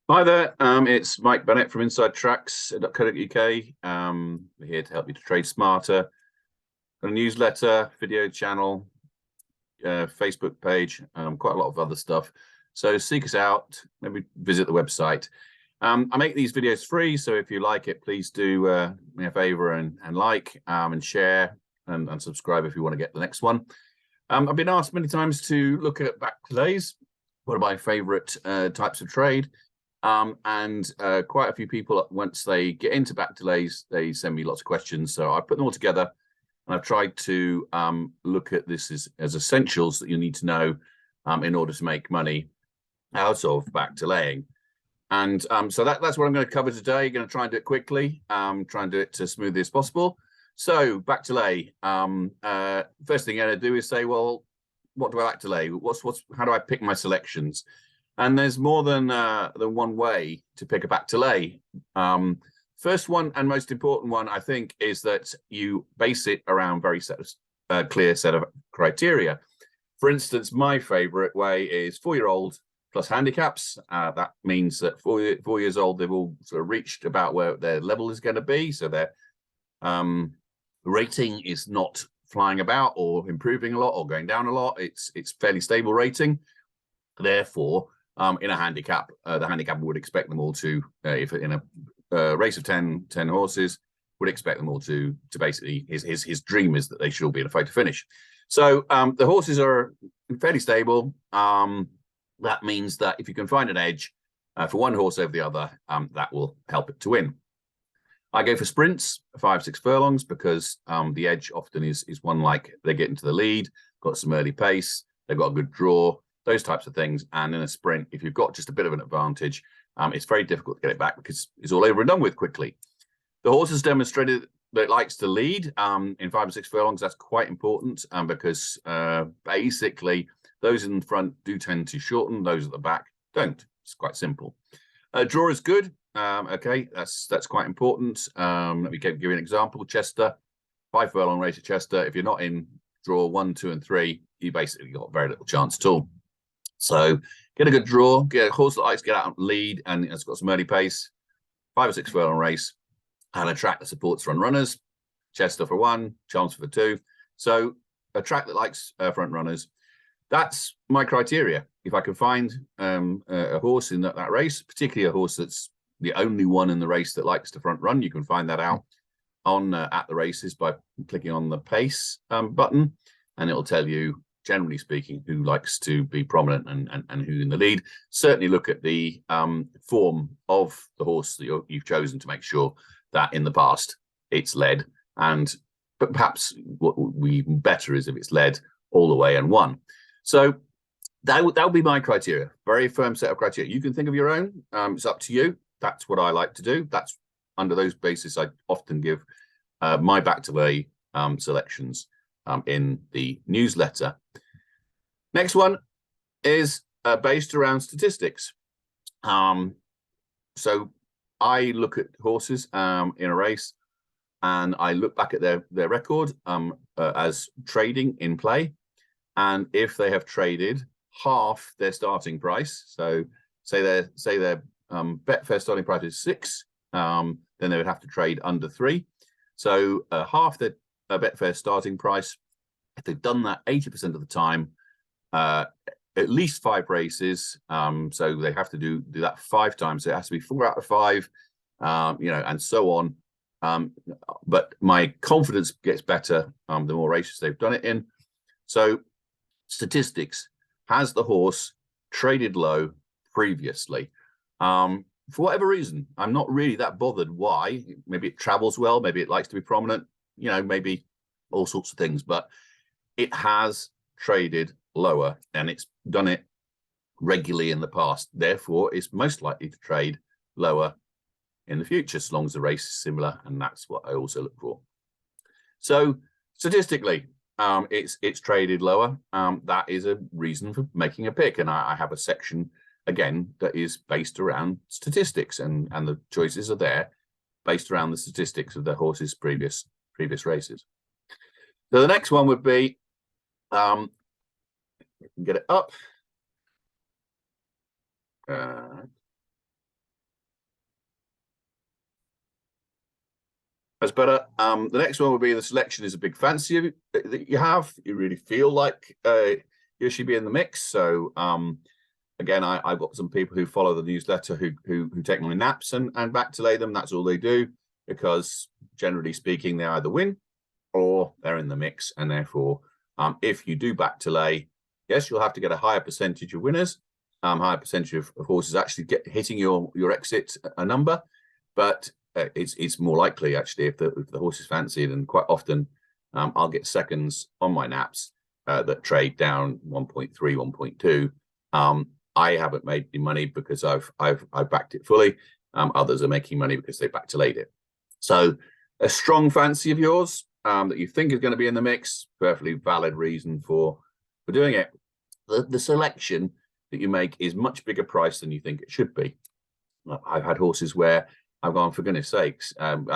Hi there, it's Mike Bennett from InsideTracks.co.uk. We're here to help you to trade smarter. Got a newsletter, video channel, Facebook page, quite a lot of other stuff. So seek us out, maybe visit the website. I make these videos free, so if you like it, please do me a favor and like and share and subscribe if you want to get the next one. I've been asked many times to look at back delays, one of my favorite types of trade. And quite a few people, once they get into back delays, they send me lots of questions. So I put them all together and I've tried to look at this as essentials that you need to know in order to make money out of back delaying. And so that's what I'm going to cover today. Going to try and do it quickly, try and do it as smoothly as possible. So back delay. First thing I'm going to do is say, well, what do I back delay? How do I pick my selections? And there's more than one way to pick a back delay. First one and most important one, I think, is that you base it around very clear set of criteria. For instance, my favorite way is 4-year-old plus handicaps. That means that 4 years old, they've all sort of reached about where their level is going to be. So their rating is not flying about or improving a lot or going down a lot. It's fairly stable rating. Therefore, in a handicap, the handicapper would expect them all to, if in a race of 10 horses, would expect them all to basically, his dream is that they should all be in a photo finish. So the horses are fairly stable. That means that if you can find an edge for one horse over the other, that will help it to win. I go for sprints, 5-6 furlongs, because the edge often is one like they get into the lead, got some early pace, they've got a good draw, those types of things. And in a sprint, if you've got just a bit of an advantage, it's very difficult to get it back because it's all over and done with quickly. The horse has demonstrated that it likes to lead in 5 or 6 furlongs. That's quite important because basically those in front do tend to shorten, those at the back don't. It's quite simple. Draw is good. Okay, that's quite important. Let me give you an example. Chester, 5 furlong race at Chester. If you're not in draw 1, 2, and 3, you basically got very little chance at all. So get a good draw, get a horse that likes to get out and lead and it's got some early pace, 5 or 6 furlong race, and a track that supports front runners. Chester for 1, Chelmsford for 2. So a track that likes front runners. That's my criteria. If I can find a horse in that race, particularly a horse that's the only one in the race that likes to front run, you can find that out on at the races by clicking on the pace button, and it'll tell you, generally speaking, who likes to be prominent and who in the lead. Certainly look at the form of the horse that you've chosen to make sure that in the past it's led, but perhaps what would be even better is if it's led all the way and won. So that would be my criteria. Very firm set of criteria. You can think of your own. It's up to you. That's what I like to do. That's under those bases I often give my back delay selections in the newsletter. Next one is based around statistics. So I look at horses in a race and I look back at their record as trading in play. And if they have traded half their starting price, so say their Betfair starting price is 6, then they would have to trade under 3. So half their Betfair starting price, if they've done that 80% of the time, at least 5 races, so they have to do that 5 times. So it has to be 4 out of 5, and so on. But my confidence gets better the more races they've done it in. So statistics, has the horse traded low previously? For whatever reason, I'm not really that bothered why. Maybe it travels well, maybe it likes to be prominent, maybe all sorts of things, but it has traded lower and it's done it regularly in the past. Therefore, it's most likely to trade lower in the future, as long as the race is similar, and that's what I also look for. So statistically, it's traded lower. That is a reason for making a pick, and I have a section again that is based around statistics, and the choices are there based around the statistics of the horse's previous races. So the next one would be, get it up. That's better. The next one would be the selection is a big fancy that you have. You really feel like you should be in the mix. So again, I've got some people who follow the newsletter who take my naps and back to lay them. That's all they do, because generally speaking, they either win or they're in the mix. And therefore, if you do back to lay, yes, you'll have to get a higher percentage of winners, higher percentage of horses actually hitting your exit a number, but it's more likely actually if the horse is fancied, and quite often I'll get seconds on my naps that trade down 1.3, 1.2. I haven't made any money because I've backed it fully. Others are making money because they back to laid it. So a strong fancy of yours that you think is going to be in the mix, perfectly valid reason for doing it. The selection that you make is much bigger price than you think it should be. I've had horses where I've gone, for goodness sakes, I've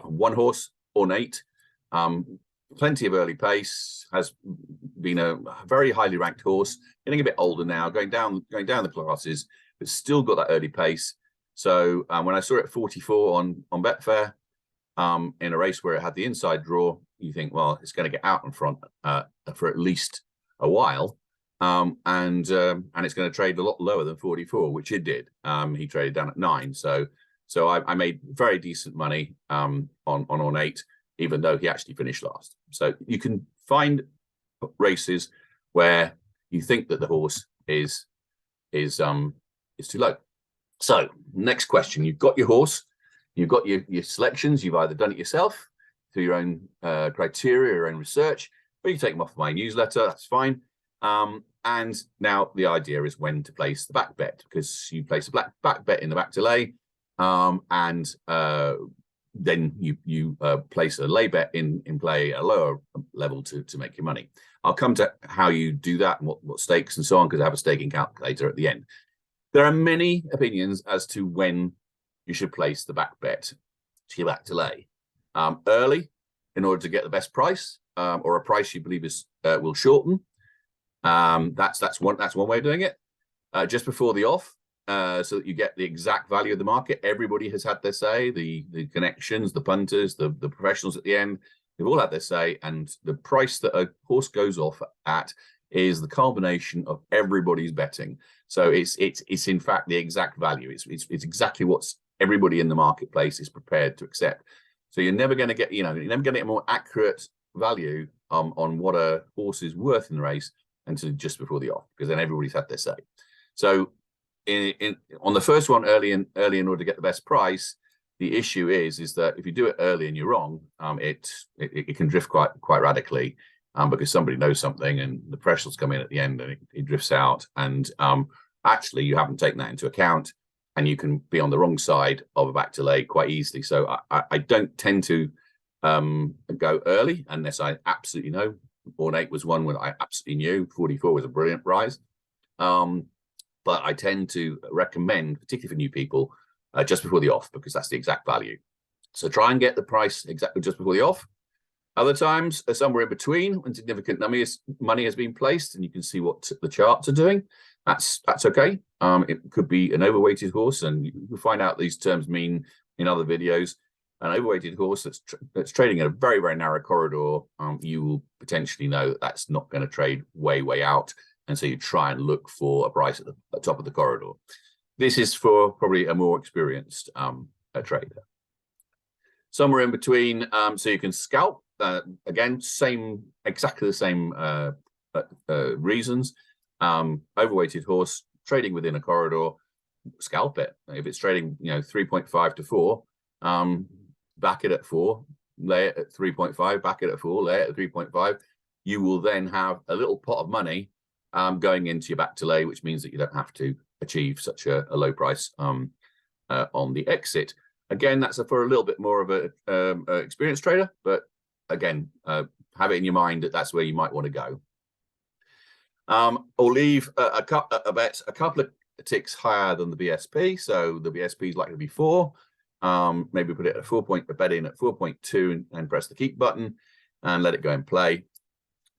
one horse, Ornate, plenty of early pace, has been a very highly ranked horse, getting a bit older now, going down the classes, but still got that early pace. So when I saw it at 44 on Betfair, in a race where it had the inside draw, you think, well, it's going to get out in front for at least a while, and it's going to trade a lot lower than 44, which it did. He traded down at 9, so I made very decent money on Ornate, even though he actually finished last. So you can find races where you think that the horse is too low. So next question: you've got your horse, you've got your selections. You've either done it yourself through your own criteria, your own research, or you take them off my newsletter. That's fine. And now the idea is when to place the back bet, because you place a back bet in the back delay, and then you place a lay bet in play at a lower level to make your money. I'll come to how you do that and what stakes and so on, because I have a staking calculator at the end. There are many opinions as to when you should place the back bet to your back delay. Early, in order to get the best price, or a price you believe will shorten. That's one way of doing it. Just before the off, so that you get the exact value of the market. Everybody has had their say. The connections, the punters, the professionals at the end, they've all had their say. And the price that a horse goes off at is the combination of everybody's betting. So it's in fact the exact value. It's exactly what's everybody in the marketplace is prepared to accept. So you're never going to get, you're never going to get a more accurate value on what a horse is worth in the race until just before the off, because then everybody's had their say. So on the first one, early in order to get the best price, the issue is that if you do it early and you're wrong, it can drift quite radically, because somebody knows something and the professionals come in at the end and it drifts out, and actually you haven't taken that into account, and you can be on the wrong side of a back delay quite easily. So I don't tend to go early unless I absolutely know. Ornate was one where I absolutely knew. 44 was a brilliant rise. But I tend to recommend, particularly for new people, just before the off, because that's the exact value. So try and get the price exactly just before the off. Other times, somewhere in between, when significant money has been placed, and you can see what the charts are doing. That's okay. It could be an overweighted horse, and you'll find out these terms mean in other videos. An overweighted horse that's trading in a very, very narrow corridor, you will potentially know that that's not going to trade way out. And so you try and look for a price at the top of the corridor. This is for probably a more experienced trader. Somewhere in between, so you can scalp. Again, exactly the same reasons. Overweighted horse trading within a corridor, scalp it. If it's trading, 3.5 to 4, back it at 4, lay it at 3.5, back it at 4, lay it at 3.5. You will then have a little pot of money going into your back delay, which means that you don't have to achieve such a low price on the exit. Again, that's for a little bit more of a experienced trader, but again, have it in your mind that that's where you might want to go. Or leave a bet a couple of ticks higher than the BSP. So the BSP is likely to be 4. Maybe put it at a bet in at 4.2 and press the keep button and let it go and play.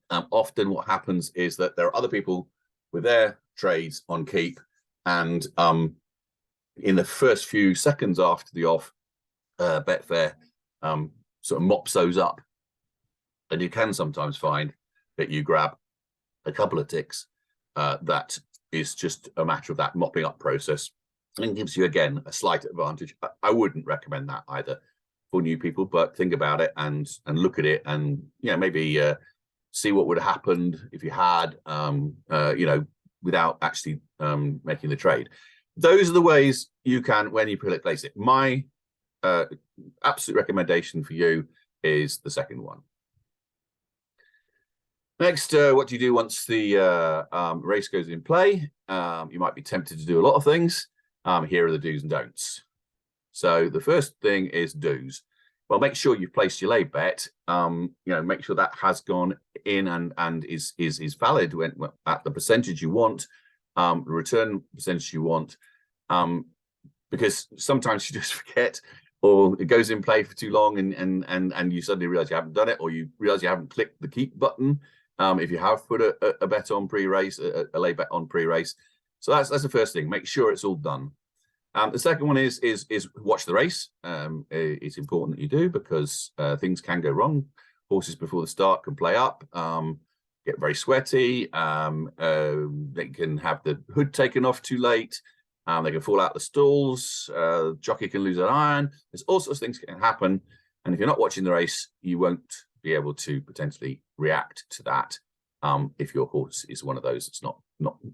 Often what happens is that there are other people with their trades on keep, and in the first few seconds after the off, Betfair sort of mops those up. And you can sometimes find that you grab a couple of ticks that is just a matter of that mopping up process, and gives you, again, a slight advantage. I wouldn't recommend that either for new people, but think about it and look at it, and maybe see what would have happened if you had, without actually making the trade. Those are the ways you can, when you place it. My absolute recommendation for you is the second one. Next, what do you do once the race goes in play? You might be tempted to do a lot of things. Here are the do's and don'ts. So the first thing is do's. Well, make sure you've placed your lay bet. Make sure that has gone in and is valid at the percentage you want, the return percentage you want, because sometimes you just forget, or it goes in play for too long, and you suddenly realize you haven't done it, or you realize you haven't clicked the keep button. If you have put a bet on pre-race, a lay bet on pre-race. So that's the first thing. Make sure it's all done. The second one is watch the race. It's important that you do, because things can go wrong. Horses before the start can play up, get very sweaty. They can have the hood taken off too late. They can fall out the stalls. Jockey can lose an iron. There's all sorts of things that can happen. And if you're not watching the race, you won't be able to potentially react to that if your horse is one of those that's not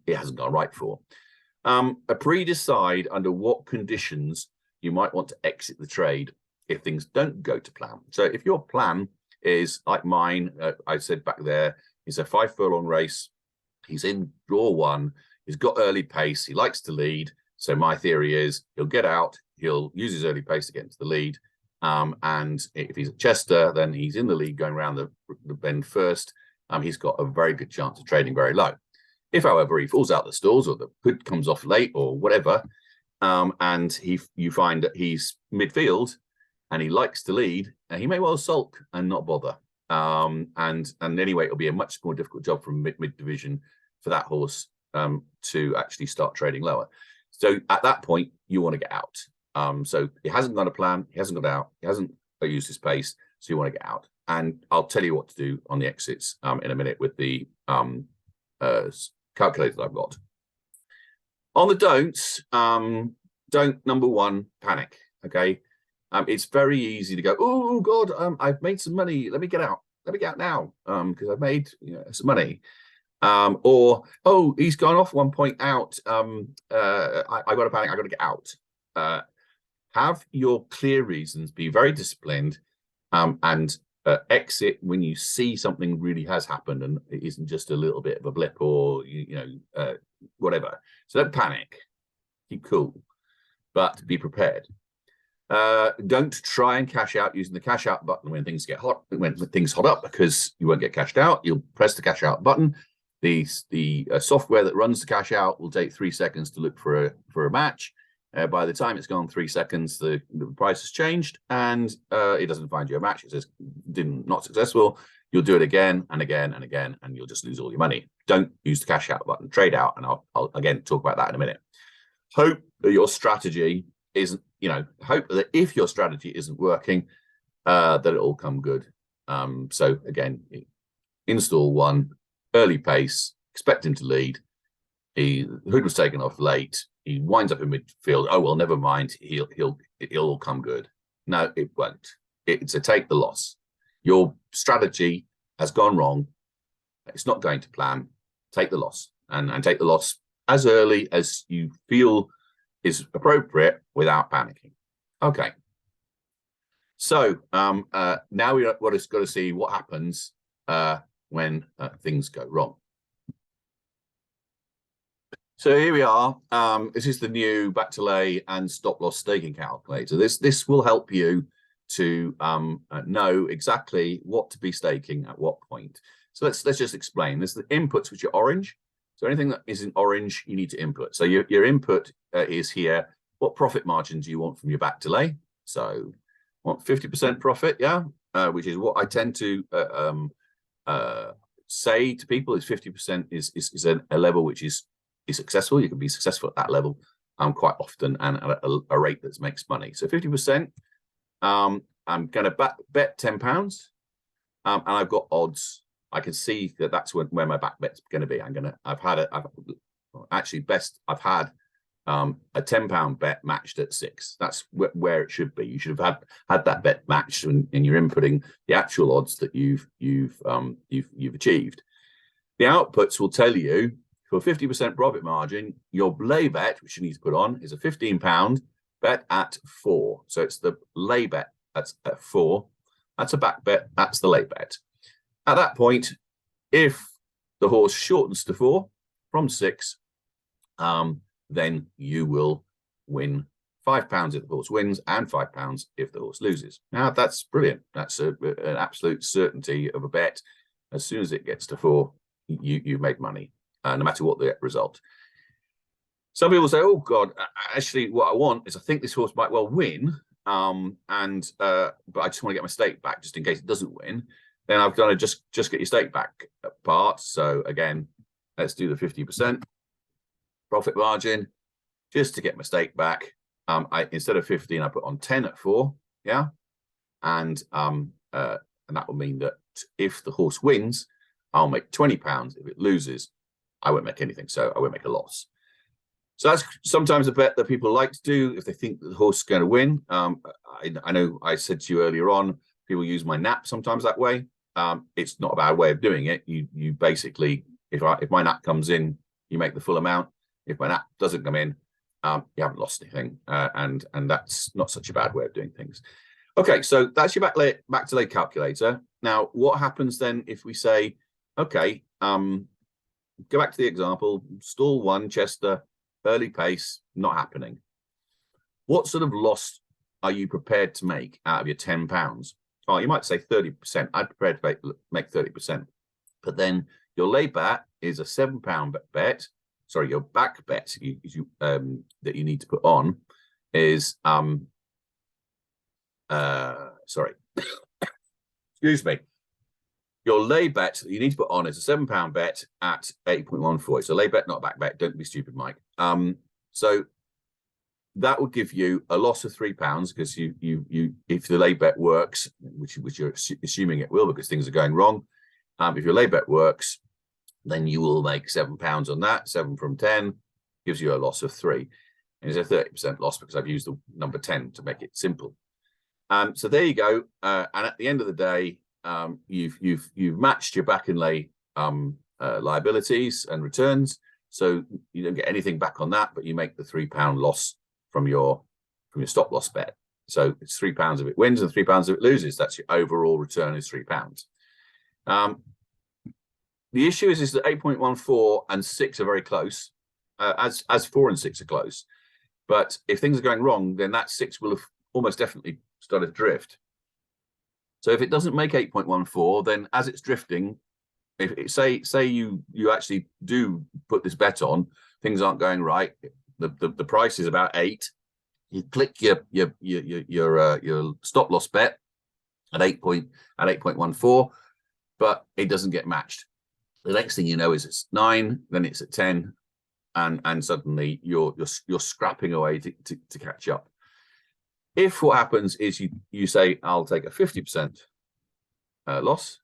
it hasn't gone right for. Pre-decide under what conditions you might want to exit the trade if things don't go to plan. So if your plan is like mine, I said back there, it's a 5 furlong race. He's in draw 1. He's got early pace. He likes to lead. So my theory is he'll get out. He'll use his early pace to get into the lead. And if he's at Chester, then he's in the lead going around the bend first. He's got a very good chance of trading very low. If, however, he falls out the stalls, or the hood comes off late, or whatever, and you find that he's midfield and he likes to lead, he may well sulk and not bother. And anyway, it'll be a much more difficult job from mid division for that horse to actually start trading lower. So at that point, you want to get out. So he hasn't got a plan, he hasn't got out, he hasn't used his pace, so you want to get out. And I'll tell you what to do on the exits in a minute with the calculator that I've got. On the don'ts, don't, number one, panic, okay? It's very easy to go, oh, God, I've made some money, let me get out now, because I've made some money. Or, oh, he's gone off 1 point out, I got to panic, I got to get out. Have your clear reasons, be very disciplined, and exit when you see something really has happened and it isn't just a little bit of a blip or whatever. So don't panic, keep cool, but be prepared. Don't try and cash out using the cash out button when things get hot, when things hot up, because you won't get cashed out. You'll press the cash out button. The software that runs the cash out will take 3 seconds to look for a match. By the time it's gone 3 seconds, the price has changed and it doesn't find you a match. It says not successful. You'll do it again and again and again, and you'll just lose all your money. Don't use the cash out button. Trade out, and I'll again talk about that in a minute. Hope that your strategy isn't, hope that if your strategy isn't working, that it'll all come good. So again, install 1, early pace, expect him to lead. The hood was taken off late. He winds up in midfield. Oh well, never mind. It'll all come good. No, it won't. It's a take the loss. Your strategy has gone wrong. It's not going to plan. Take the loss, and take the loss as early as you feel is appropriate without panicking. Okay. So now we've got to see what happens when things go wrong. So here we are. This is the new back to lay and stop loss staking calculator. This will help you to know exactly what to be staking at what point. So let's just explain. There's the inputs, which are orange. So anything that is in orange, you need to input. So your input is here. What profit margin do you want from your back to lay? So want 50% profit, yeah, which is what I tend to say to people is 50% is a level which is successful. You can be successful at that level quite often and at a rate that makes money. So 50%. I'm going to bet £10, and I've got odds. I can see that that's where my back bet's going to be. I've had a £10 bet matched at 6. That's where it should be. You should have had that bet matched, and you're inputting the actual odds that you've achieved. The outputs will tell you for 50% profit margin, your lay bet, which you need to put on, is a £15 bet at 4. So it's the lay bet that's at 4. That's a back bet. That's the lay bet. At that point, if the horse shortens to 4 from 6, then you will win £5 if the horse wins and £5 if the horse loses. Now, that's brilliant. That's an absolute certainty of a bet. As soon as it gets to 4, you make money, no matter what the result. Some people say, oh, God, actually, what I want is I think this horse might well win, but I just want to get my stake back just in case it doesn't win. Then I've got to just get your stake back part. So, again, let's do the 50% profit margin just to get my stake back. Instead of 15, I put on 10 at 4. Yeah. And that will mean that if the horse wins, I'll make £20. If it loses, I won't make anything. So I won't make a loss. So that's sometimes a bet that people like to do if they think that the horse is going to win. I know I said to you earlier on, people use my nap sometimes that way. It's not a bad way of doing it. You basically, if my nap comes in, you make the full amount. If my nap doesn't come in, you haven't lost anything, and that's not such a bad way of doing things. Okay, so that's your back to lay calculator. Now, what happens then if we say, okay, go back to the example, stall 1, Chester, early pace, not happening. What sort of loss are you prepared to make out of your £10? Oh, you might say 30%. I'm prepared to make 30%. But then your lay bet is a £7 bet. Sorry, your back bet that you need to put on is sorry, excuse me. Your lay bet that you need to put on is a £7 bet at 8.14. It's a lay bet, not a back bet. Don't be stupid, Mike. So that would give you a loss of £3 because if the lay bet works, which you're assuming it will because things are going wrong, if your lay bet works, then you will make £7 on that. 7 from 10 gives you a loss of 3. And it's a 30% loss because I've used the number 10 to make it simple. So there you go. And at the end of the day, you've matched your back and lay liabilities and returns. So you don't get anything back on that, but you make the £3 loss from your stop loss bet. So it's £3 if it wins and £3 if it loses. That's your overall return is £3. The issue is that 8.14 and 6 are very close, as 4 and 6 are close. But if things are going wrong, then that 6 will have almost definitely started to drift. So if it doesn't make 8.14, then as it's drifting, say you actually do put this bet on, things aren't going right. The price is about 8. You click your stop loss bet at 8.14, but it doesn't get matched. The next thing you know is it's 9, then it's at 10, and suddenly you're scrapping away to catch up. If what happens is you say, I'll take a 50% loss,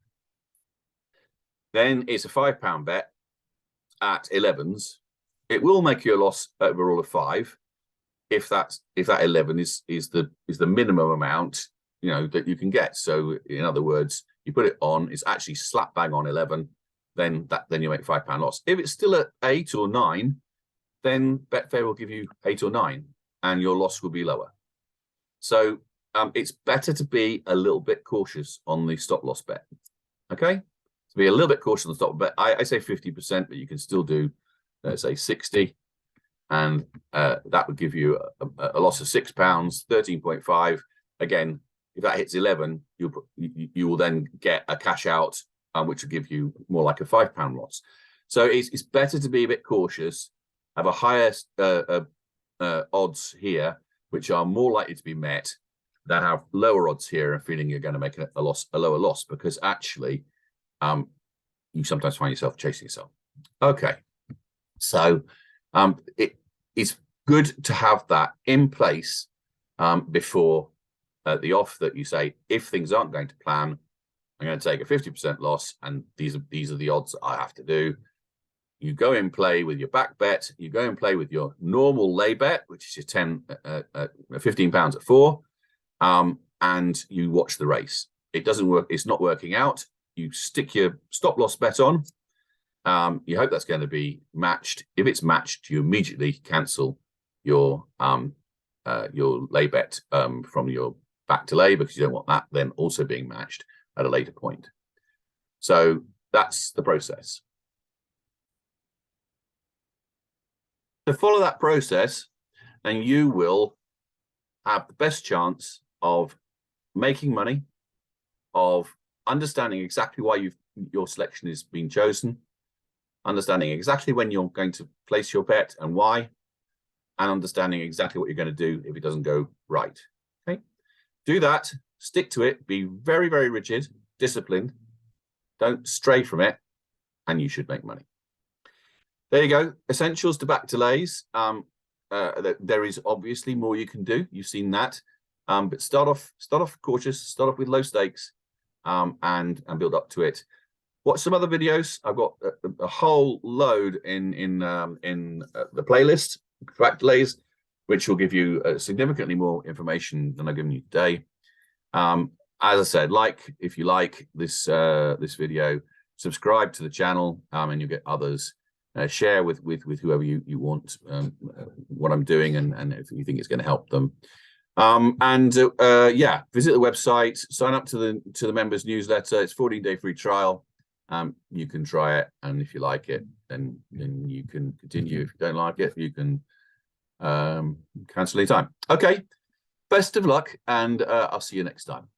then it's a £5 bet at 11s. It will make you a loss overall of 5 if that 11 is the minimum amount that you can get. So in other words, you put it on, it's actually slap bang on 11. Then you make £5 loss. If it's still at 8 or 9, then Betfair will give you 8 or 9, and your loss will be lower. So it's better to be a little bit cautious on the stop loss bet. Okay, to be a little bit cautious on the stop bet. I say 50%, but you can still do, let's say 60, and that would give you a loss of £6, 13.5. Again, if that hits 11, you will then get a cash out, which will give you more like a £5 loss. So it's better to be a bit cautious, have a higher odds here, which are more likely to be met, than have lower odds here and feeling you're going to make a lower loss, because actually you sometimes find yourself chasing yourself. Okay, so it's good to have that in place before at the off that you say, if things aren't going to plan, I'm going to take a 50% loss, and these are the odds I have to do. You go and play with your back bet. You go and play with your normal lay bet, which is your 15 pounds at 4, and you watch the race. It doesn't work. It's not working out. You stick your stop loss bet on. You hope that's going to be matched. If it's matched, you immediately cancel your lay bet from your back to lay, because you don't want that then also being matched at a later point. So that's the process. To follow that process, then you will have the best chance of making money, of understanding exactly why your selection is being chosen, understanding exactly when you're going to place your bet and why, and understanding exactly what you're going to do if it doesn't go right. Okay, do that, stick to it, be very, very rigid, disciplined, don't stray from it, and you should make money. There you go. Essentials to back to lays. There is obviously more you can do. You've seen that, but start off cautious. Start off with low stakes, and build up to it. Watch some other videos. I've got a whole load in the playlist for back to lays, which will give you significantly more information than I've given you today. As I said, if you like this video, subscribe to the channel, and you'll get others. Share with whoever you want what I'm doing, and if you think it's going to help them. Yeah, visit the website, sign up to the members newsletter. It's 14-day free trial. You can try it, and if you like it, then you can continue. If you don't like it, you can cancel anytime. Okay, best of luck, and I'll see you next time.